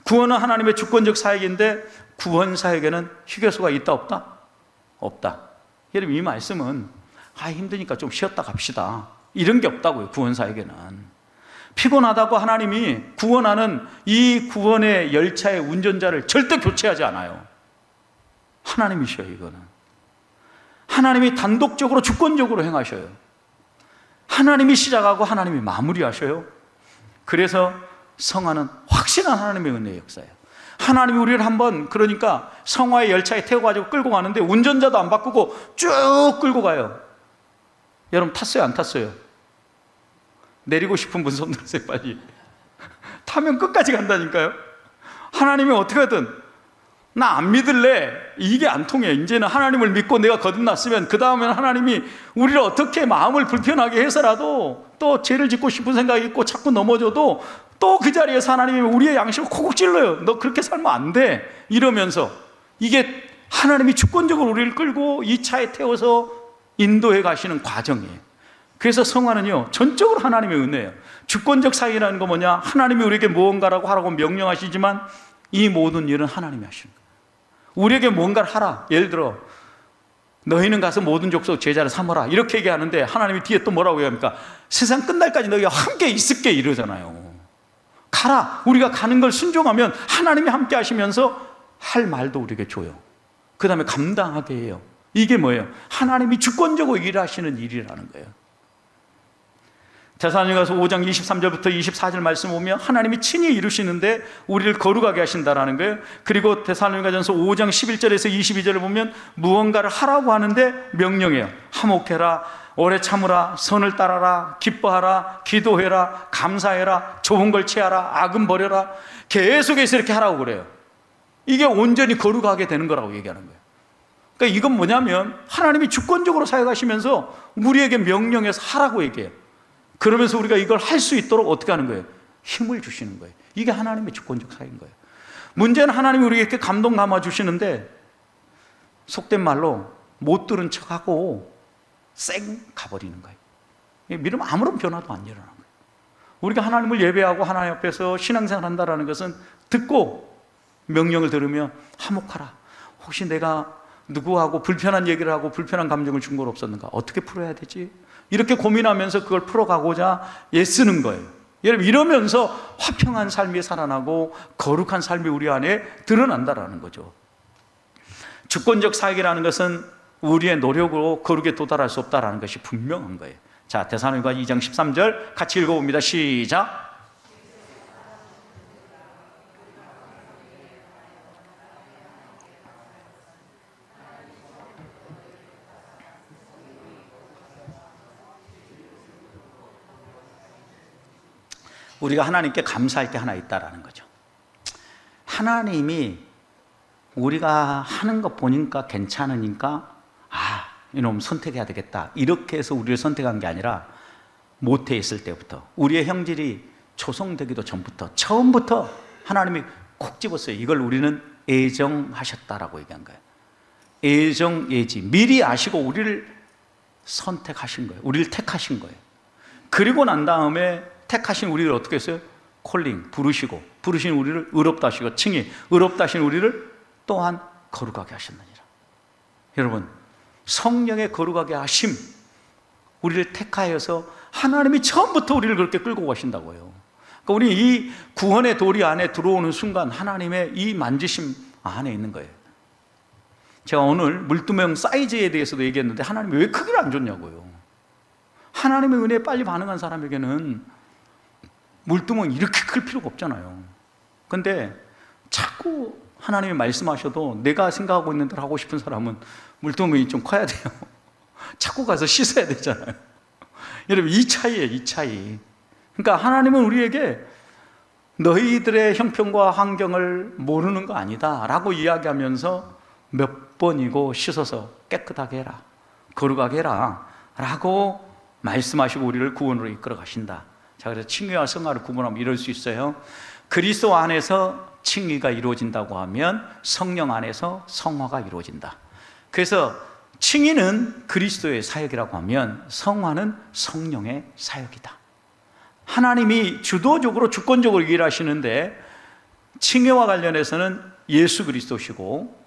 구원은 하나님의 주권적 사역인데, 구원 사역에는 휴게소가 있다 없다? 없다. 여러분, 이 말씀은 힘드니까 좀 쉬었다 갑시다, 이런 게 없다고요. 구원 사역에는 피곤하다고 하나님이 구원하는 이 구원의 열차의 운전자를 절대 교체하지 않아요. 하나님이셔요. 이거는 하나님이 단독적으로 주권적으로 행하셔요. 하나님이 시작하고 하나님이 마무리하셔요. 그래서 성화는 확실한 하나님의 은혜의 역사예요. 하나님이 우리를 한번, 그러니까 성화의 열차에 태워가지고 끌고 가는데 운전자도 안 바꾸고 쭉 끌고 가요. 여러분 탔어요, 안 탔어요? 내리고 싶은 분 손 들으세요, 빨리. 타면 끝까지 간다니까요. 하나님이 어떻게 하든 나 안 믿을래, 이게 안 통해. 이제는 하나님을 믿고 내가 거듭났으면 그 다음에는 하나님이 우리를 어떻게 마음을 불편하게 해서라도 또 죄를 짓고 싶은 생각이 있고 자꾸 넘어져도 또 그 자리에서 하나님이 우리의 양심을 콕콕 찔러요. 너 그렇게 살면 안 돼, 이러면서. 이게 하나님이 주권적으로 우리를 끌고 이 차에 태워서 인도해 가시는 과정이에요. 그래서 성화는요, 전적으로 하나님의 은혜예요. 주권적 사역이라는 거 뭐냐? 하나님이 우리에게 무언가라고 하라고 명령하시지만 이 모든 일은 하나님이 하시는 거예요. 우리에게 뭔가를 하라. 예를 들어 너희는 가서 모든 족속 제자를 삼아라, 이렇게 얘기하는데 하나님이 뒤에 또 뭐라고 얘기합니까? 세상 끝날까지 너희가 함께 있을게, 이러잖아요. 가라. 우리가 가는 걸 순종하면 하나님이 함께 하시면서 할 말도 우리에게 줘요. 그 다음에 감당하게 해요. 이게 뭐예요? 하나님이 주권적으로 일하시는 일이라는 거예요. 데살로니가서 5장 23절부터 24절 말씀 보면 하나님이 친히 이루시는데 우리를 거룩하게 하신다라는 거예요. 그리고 데살로니가전서 5장 11절에서 22절을 보면 무언가를 하라고 하는데 명령해요. 화목해라, 오래 참으라, 선을 따라라, 기뻐하라, 기도해라, 감사해라, 좋은 걸 취하라, 악은 버려라. 계속해서 이렇게 하라고 그래요. 이게 온전히 거룩하게 되는 거라고 얘기하는 거예요. 그러니까 이건 뭐냐면 하나님이 주권적으로 사역하시면서 우리에게 명령해서 하라고 얘기해요. 그러면서 우리가 이걸 할 수 있도록 어떻게 하는 거예요? 힘을 주시는 거예요. 이게 하나님의 주권적 사역인 거예요. 문제는 하나님이 우리에게 이렇게 감동 감아 주시는데 속된 말로 못 들은 척하고 쌩 가버리는 거예요. 믿음 아무런 변화도 안 일어나는 거예요. 우리가 하나님을 예배하고 하나님 앞에서 신앙생활 한다는 것은 듣고 명령을 들으며 화목하라. 혹시 내가 누구하고 불편한 얘기를 하고 불편한 감정을 준 건 없었는가? 어떻게 풀어야 되지? 이렇게 고민하면서 그걸 풀어가고자 애쓰는 거예요. 여러분, 이러면서 화평한 삶이 살아나고 거룩한 삶이 우리 안에 드러난다라는 거죠. 주권적 사역이라는 것은 우리의 노력으로 거룩에 도달할 수 없다라는 것이 분명한 거예요. 자, 데살로니가 2장 13절 같이 읽어봅니다. 시작. 우리가 하나님께 감사할 게 하나 있다라는 거죠. 하나님이 우리가 하는 거 보니까 괜찮으니까 이놈 선택해야 되겠다, 이렇게 해서 우리를 선택한 게 아니라 모태에 있을 때부터, 우리의 형질이 초성되기도 전부터, 처음부터 하나님이 콕 집었어요. 이걸 우리는 애정하셨다라고 얘기한 거예요. 애정, 예지, 미리 아시고 우리를 선택하신 거예요. 우리를 택하신 거예요. 그리고 난 다음에 택하신 우리를 어떻게 했어요? 콜링, 부르시고, 부르신 우리를 의롭다 하시고, 칭히 의롭다 하신 우리를 또한 거룩하게 하셨느니라. 여러분, 성령의 거룩하게 하심, 우리를 택하여서 하나님이 처음부터 우리를 그렇게 끌고 가신다고요. 그러니까 우리 이 구원의 도리 안에 들어오는 순간 하나님의 이 만지심 안에 있는 거예요. 제가 오늘 물두멍 사이즈에 대해서도 얘기했는데 하나님이 왜 크기를 안 줬냐고요. 하나님의 은혜에 빨리 반응한 사람에게는 물두멍이 이렇게 클 필요가 없잖아요. 근데 자꾸 하나님이 말씀하셔도 내가 생각하고 있는 대로 하고 싶은 사람은 물두멍이 좀 커야 돼요. 자꾸 가서 씻어야 되잖아요. 여러분, 이 차이예요, 이 차이. 그러니까 하나님은 우리에게 너희들의 형편과 환경을 모르는 거 아니다 라고 이야기하면서 몇 번이고 씻어서 깨끗하게 해라, 거룩하게 해라 라고 말씀하시고 우리를 구원으로 이끌어 가신다. 자, 그래서 칭의와 성화를 구분하면 이럴 수 있어요. 그리스도 안에서 칭의가 이루어진다고 하면 성령 안에서 성화가 이루어진다. 그래서 칭의는 그리스도의 사역이라고 하면 성화는 성령의 사역이다. 하나님이 주도적으로 주권적으로 일하시는데 칭의와 관련해서는 예수 그리스도시고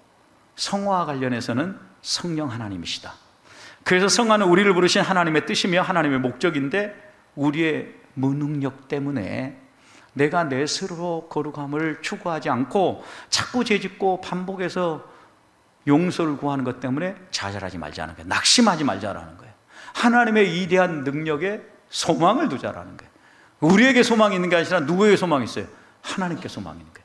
성화와 관련해서는 성령 하나님이시다. 그래서 성화는 우리를 부르신 하나님의 뜻이며 하나님의 목적인데 우리의 무능력 때문에 내가 내 스스로 거룩함을 추구하지 않고 자꾸 죄짓고 반복해서 용서를 구하는 것 때문에 좌절하지 말자는 거예요. 낙심하지 말자라는 거예요. 하나님의 위대한 능력에 소망을 두자라는 거예요. 우리에게 소망이 있는 게 아니라 누구에게 소망이 있어요? 하나님께 소망이 있는 거예요.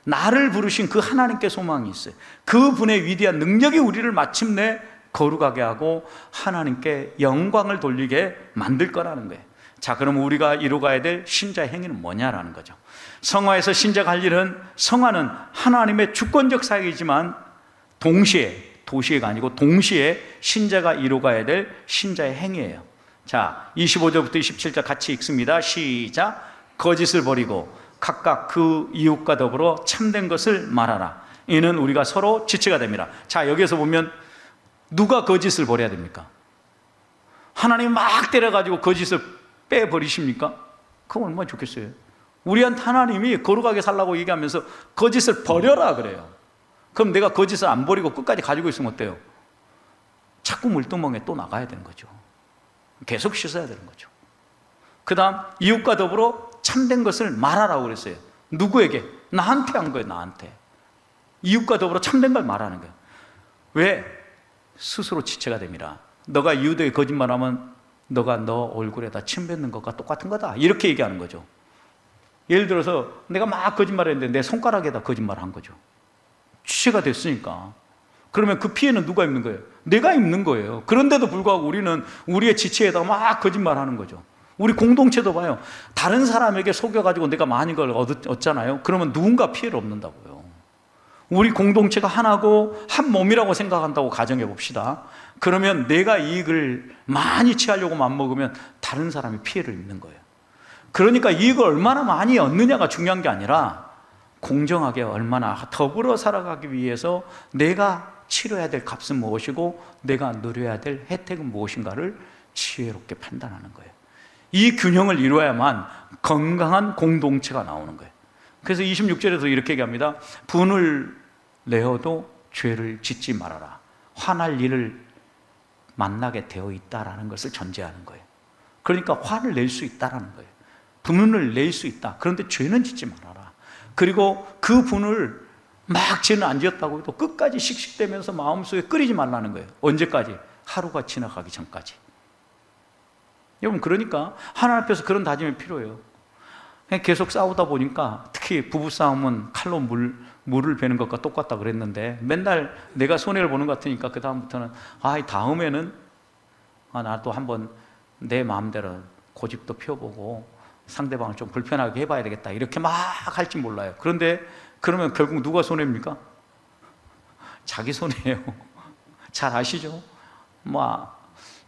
나를 부르신 그 하나님께 소망이 있어요. 그분의 위대한 능력이 우리를 마침내 거룩하게 하고 하나님께 영광을 돌리게 만들 거라는 거예요. 자, 그럼 우리가 이루어가야 될 신자의 행위는 뭐냐라는 거죠. 성화에서 신자가 할 일은, 성화는 하나님의 주권적 사역이지만 동시에, 도시가 아니고 동시에 신자가 이루어가야 될 신자의 행위예요. 자, 25절부터 27절 같이 읽습니다. 시작. 거짓을 버리고 각각 그 이웃과 더불어 참된 것을 말하라. 이는 우리가 서로 지체가 됩니다. 자, 여기에서 보면 누가 거짓을 버려야 됩니까? 하나님 막 때려가지고 거짓을 빼버리십니까? 그건 얼마나 좋겠어요. 우리한테 하나님이 거룩하게 살라고 얘기하면서 거짓을 버려라 그래요. 그럼 내가 거짓을 안 버리고 끝까지 가지고 있으면 어때요? 자꾸 물두멍에 또 나가야 되는 거죠. 계속 씻어야 되는 거죠. 그 다음 이웃과 더불어 참된 것을 말하라고 그랬어요. 누구에게? 나한테 한 거예요. 나한테. 이웃과 더불어 참된 걸 말하는 거예요. 왜? 스스로 지체가 됩니다. 너가 이웃에게 거짓말하면 너가 너 얼굴에다 침 뱉는 것과 똑같은 거다, 이렇게 얘기하는 거죠. 예를 들어서 내가 막 거짓말했는데 내 손가락에다 거짓말한 거죠. 지체가 됐으니까. 그러면 그 피해는 누가 입는 거예요? 내가 입는 거예요. 그런데도 불구하고 우리는 우리의 지체에다 막 거짓말하는 거죠. 우리 공동체도 봐요. 다른 사람에게 속여가지고 내가 많은 걸 얻잖아요. 그러면 누군가 피해를 얻는다고요. 우리 공동체가 하나고 한 몸이라고 생각한다고 가정해 봅시다. 그러면 내가 이익을 많이 취하려고 맘먹으면 다른 사람이 피해를 입는 거예요. 그러니까 이익을 얼마나 많이 얻느냐가 중요한 게 아니라 공정하게 얼마나 더불어 살아가기 위해서 내가 치러야 될 값은 무엇이고 내가 누려야 될 혜택은 무엇인가를 지혜롭게 판단하는 거예요. 이 균형을 이루어야만 건강한 공동체가 나오는 거예요. 그래서 26절에서 이렇게 얘기합니다. 분을 내어도 죄를 짓지 말아라. 화날 일을 만나게 되어 있다라는 것을 전제하는 거예요. 그러니까 화를 낼 수 있다라는 거예요. 분을 낼 수 있다. 그런데 죄는 짓지 말아라. 그리고 그 분을 막 죄는 안 지었다고 해도 끝까지 씩씩대면서 마음속에 끓이지 말라는 거예요. 언제까지? 하루가 지나가기 전까지. 여러분, 그러니까 하나님 앞에서 그런 다짐이 필요해요. 그냥 계속 싸우다 보니까, 특히 부부싸움은 칼로 물을 베는 것과 똑같다 그랬는데, 맨날 내가 손해를 보는 것 같으니까 그 다음부터는 다음에는 나도 한번 내 마음대로 고집도 펴보고 상대방을 좀 불편하게 해봐야 되겠다, 이렇게 막 할지 몰라요. 그런데 그러면 결국 누가 손해입니까? 자기 손해예요. 잘 아시죠?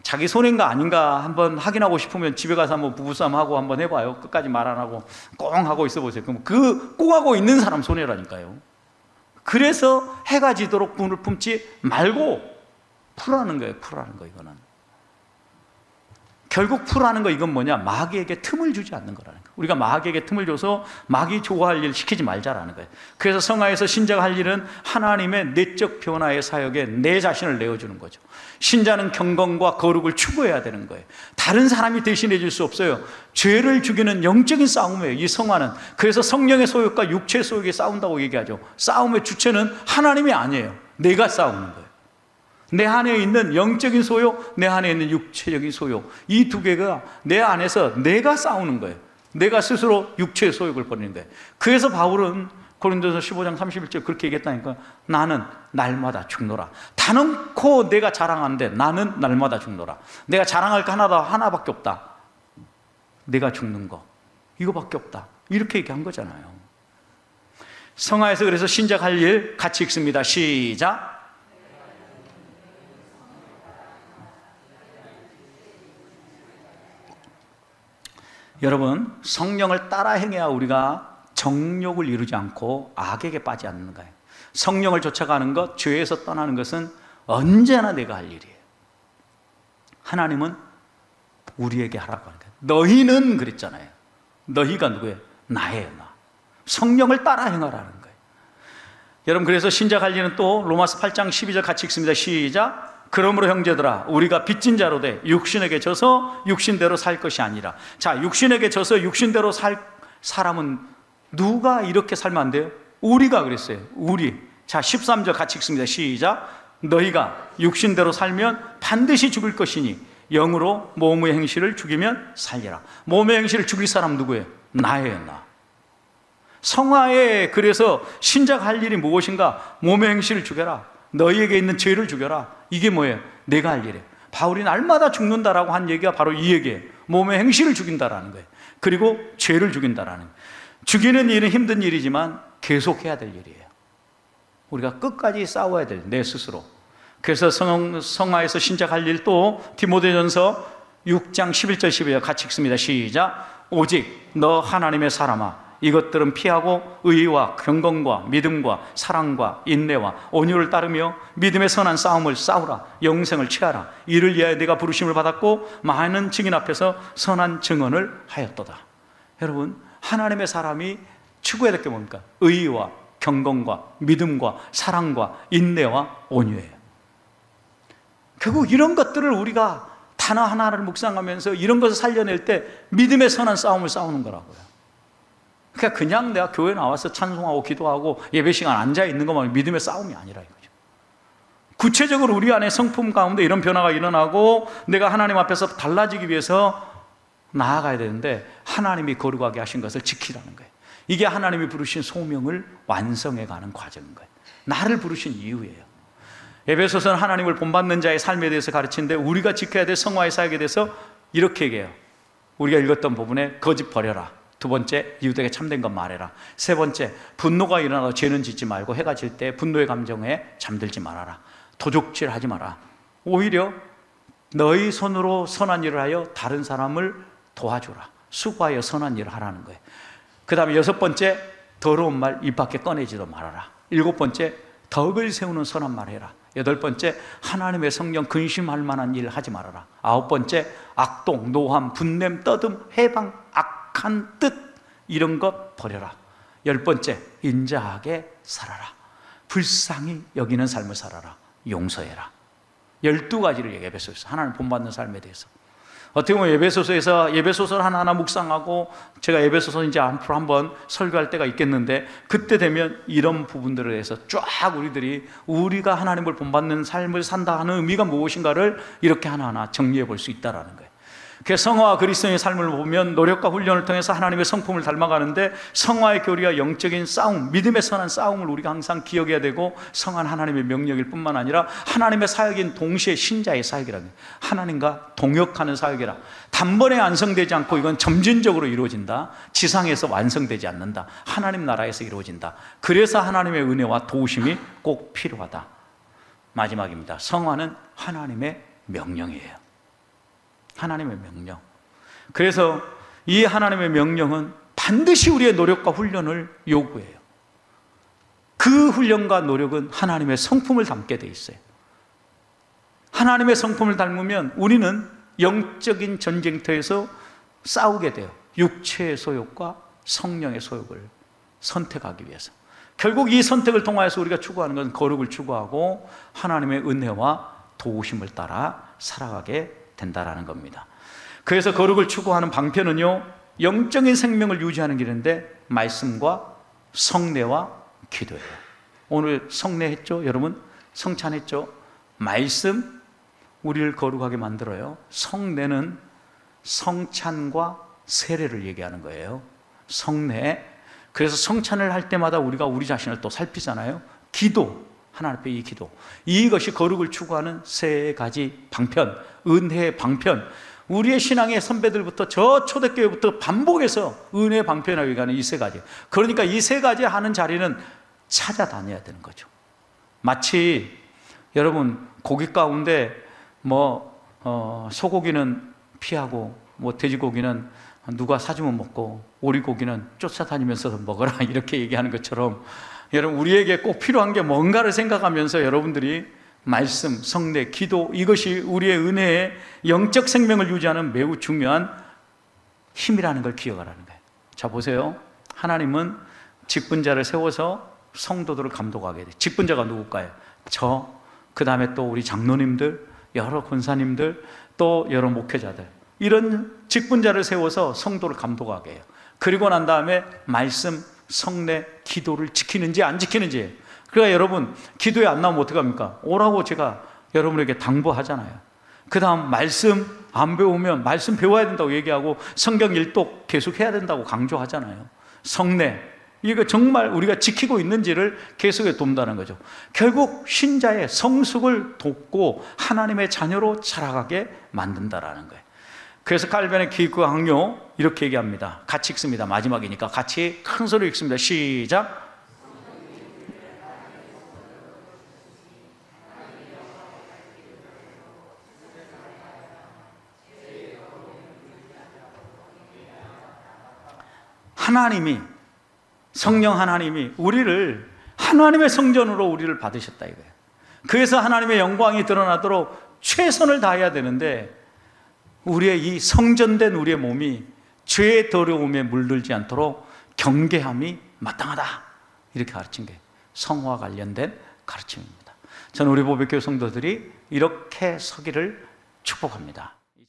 자기 손해인가 아닌가 한번 확인하고 싶으면 집에 가서 한번 부부싸움 하고 한번 해봐요. 끝까지 말 안 하고 꽁 하고 있어 보세요. 그럼 꽁 하고 있는 사람 손해라니까요. 그래서 해가 지도록 분을 품지 말고 풀라는 거예요. 풀라는 거, 이거는. 결국 풀라는 거, 이건 뭐냐? 마귀에게 틈을 주지 않는 거라는 거예요. 우리가 마귀에게 틈을 줘서 마귀 좋아할 일 시키지 말자라는 거예요. 그래서 성화에서 신자가 할 일은 하나님의 내적 변화의 사역에 내 자신을 내어주는 거죠. 신자는 경건과 거룩을 추구해야 되는 거예요. 다른 사람이 대신해 줄 수 없어요. 죄를 죽이는 영적인 싸움이에요, 이 성화는. 그래서 성령의 소욕과 육체의 소욕이 싸운다고 얘기하죠. 싸움의 주체는 하나님이 아니에요. 내가 싸우는 거예요. 내 안에 있는 영적인 소욕, 내 안에 있는 육체적인 소욕, 이 두 개가 내 안에서 내가 싸우는 거예요. 내가 스스로 육체의 소욕을 버리는 거예요. 그래서 바울은 고린도서 15장 31절 그렇게 얘기했다니까. 나는 날마다 죽노라. 다놓고 내가 자랑하는데 나는 날마다 죽노라. 내가 자랑할 거 하나밖에 없다. 내가 죽는 거, 이거밖에 없다. 이렇게 얘기한 거잖아요. 성화에서 그래서 신자가 할 일 같이 읽습니다. 시작. 여러분, 성령을 따라 행해야 우리가 정욕을 이루지 않고 악에게 빠지지 않는 거예요. 성령을 쫓아가는 것, 죄에서 떠나는 것은 언제나 내가 할 일이에요. 하나님은 우리에게 하라고 하는 거예요. 너희는 그랬잖아요. 너희가 누구예요? 나예요, 나. 성령을 따라 행하라는 거예요. 여러분, 그래서 신자가 할 일은 또 로마서 8장 12절 같이 읽습니다. 시작. 그러므로 형제들아, 우리가 빚진 자로 돼 육신에게 져서 육신대로 살 것이 아니라. 자, 육신에게 져서 육신대로 살 사람은 누가 이렇게 살면 안 돼요? 우리가 그랬어요. 우리. 자, 13절 같이 읽습니다. 시작. 너희가 육신대로 살면 반드시 죽을 것이니 영으로 몸의 행실을 죽이면 살리라. 몸의 행실을 죽일 사람 누구예요? 나예요, 나. 성화에 그래서 신자가 할 일이 무엇인가? 몸의 행실을 죽여라. 너희에게 있는 죄를 죽여라. 이게 뭐예요? 내가 할 일이에요. 바울이 날마다 죽는다라고 한 얘기가 바로 이 얘기예요. 몸의 행실을 죽인다라는 거예요. 그리고 죄를 죽인다라는 거예요. 죽이는 일은 힘든 일이지만 계속해야 될 일이에요. 우리가 끝까지 싸워야 될 내 스스로. 그래서 성화에서 신작할 일 또 디모데전서 6장 11절 12절 같이 읽습니다. 시작. 오직 너 하나님의 사람아 이것들은 피하고 의와 경건과 믿음과 사랑과 인내와 온유를 따르며 믿음의 선한 싸움을 싸우라. 영생을 취하라. 이를 위하여 네가 부르심을 받았고 많은 증인 앞에서 선한 증언을 하였도다. 여러분, 하나님의 사람이 추구해야 될 게 뭡니까? 의와 경건과 믿음과 사랑과 인내와 온유예요. 결국 이런 것들을 우리가 단어 하나를 묵상하면서 이런 것을 살려낼 때 믿음의 선한 싸움을 싸우는 거라고요. 그러니까 그냥 내가 교회 나와서 찬송하고 기도하고 예배 시간 앉아 있는 것만 믿음의 싸움이 아니라 이거죠. 구체적으로 우리 안에 성품 가운데 이런 변화가 일어나고 내가 하나님 앞에서 달라지기 위해서 나아가야 되는데 하나님이 거룩하게 하신 것을 지키라는 거예요. 이게 하나님이 부르신 소명을 완성해가는 과정인 거예요. 나를 부르신 이유예요. 에베소서는 하나님을 본받는 자의 삶에 대해서 가르치는데 우리가 지켜야 될 성화의 사역에 대해서 이렇게 얘기해요. 우리가 읽었던 부분에 거짓 버려라. 두 번째, 이웃에게 참된 것 말해라. 세 번째, 분노가 일어나도 죄는 짓지 말고 해가 질 때 분노의 감정에 잠들지 말아라. 도적질 하지 마라. 오히려 너희 손으로 선한 일을 하여 다른 사람을 도와주라. 수고하여 선한 일을 하라는 거예요. 그 다음에 여섯 번째, 더러운 말 입 밖에 꺼내지도 말아라. 일곱 번째, 덕을 세우는 선한 말 해라. 여덟 번째, 하나님의 성령 근심할 만한 일 하지 말아라. 아홉 번째, 악동, 노함, 분냄, 떠듬, 해방, 악한 뜻 이런 것 버려라. 열 번째, 인자하게 살아라. 불쌍히 여기는 삶을 살아라. 용서해라. 12가지를 얘기해 에베소서에서 하나님 본받는 삶에 대해서. 어떻게 보면 에베소서에서 예배소설 하나하나 묵상하고 제가 에베소서 이제 앞으로 한번 설교할 때가 있겠는데 그때 되면 이런 부분들에 대해서 쫙 우리가 하나님을 본받는 삶을 산다 하는 의미가 무엇인가를 이렇게 하나하나 정리해 볼 수 있다는 거예요. 그래서 성화와 그리스도인의 삶을 보면 노력과 훈련을 통해서 하나님의 성품을 닮아가는데 성화의 교리와 영적인 싸움, 믿음의 선한 싸움을 우리가 항상 기억해야 되고 성한 하나님의 명령일 뿐만 아니라 하나님의 사역인 동시에 신자의 사역이라는 거예요. 하나님과 동역하는 사역이라. 단번에 완성되지 않고 이건 점진적으로 이루어진다. 지상에서 완성되지 않는다. 하나님 나라에서 이루어진다. 그래서 하나님의 은혜와 도우심이 꼭 필요하다. 마지막입니다. 성화는 하나님의 명령이에요. 하나님의 명령. 그래서 이 하나님의 명령은 반드시 우리의 노력과 훈련을 요구해요. 그 훈련과 노력은 하나님의 성품을 닮게 돼 있어요. 하나님의 성품을 닮으면 우리는 영적인 전쟁터에서 싸우게 돼요. 육체의 소욕과 성령의 소욕을 선택하기 위해서. 결국 이 선택을 통하여서 우리가 추구하는 것은 거룩을 추구하고 하나님의 은혜와 도우심을 따라 살아가게 된다라는 겁니다. 그래서 거룩을 추구하는 방편은요, 영적인 생명을 유지하는 길인데 말씀과 성례와 기도예요. 오늘 성례했죠? 여러분 성찬했죠? 말씀 우리를 거룩하게 만들어요. 성례는 성찬과 세례를 얘기하는 거예요. 성례. 그래서 성찬을 할 때마다 우리가 우리 자신을 또 살피잖아요. 기도, 하나님 앞에 이 기도, 이것이 거룩을 추구하는 세 가지 방편, 은혜의 방편. 우리의 신앙의 선배들부터 저 초대교회부터 반복해서 은혜의 방편이라고 얘기하는 이 세 가지. 그러니까 이 세 가지 하는 자리는 찾아다녀야 되는 거죠. 마치 여러분 고기 가운데 소고기는 피하고 돼지고기는 누가 사주면 먹고 오리고기는 쫓아다니면서 먹어라 이렇게 얘기하는 것처럼 여러분 우리에게 꼭 필요한 게 뭔가를 생각하면서 여러분들이 말씀, 성례, 기도 이것이 우리의 은혜의 영적 생명을 유지하는 매우 중요한 힘이라는 걸 기억하라는 거예요. 자 보세요. 하나님은 직분자를 세워서 성도들을 감독하게 돼요. 직분자가 누굴까요? 그 다음에 또 우리 장로님들, 여러 권사님들, 또 여러 목회자들 이런 직분자를 세워서 성도를 감독하게 해요. 그리고 난 다음에 말씀, 성례, 기도를 지키는지 안 지키는지. 그러니까 여러분, 기도에 안 나오면 어떡합니까? 오라고 제가 여러분에게 당부하잖아요. 그 다음 말씀 안 배우면 말씀 배워야 된다고 얘기하고 성경 일독 계속 해야 된다고 강조하잖아요. 성례, 이거 정말 우리가 지키고 있는지를 계속해 돕는다는 거죠. 결국 신자의 성숙을 돕고 하나님의 자녀로 자라가게 만든다라는 거예요. 그래서 칼빈의 기독교 강요 이렇게 얘기합니다. 같이 읽습니다. 마지막이니까 같이 큰 소리로 읽습니다. 시작. 하나님이, 성령 하나님이 우리를 하나님의 성전으로 우리를 받으셨다 이거예요. 그래서 하나님의 영광이 드러나도록 최선을 다해야 되는데 우리의 이 성전된 우리의 몸이 죄의 더러움에 물들지 않도록 경계함이 마땅하다, 이렇게 가르친 게 성화와 관련된 가르침입니다. 저는 우리 보배교회 성도들이 이렇게 서기를 축복합니다.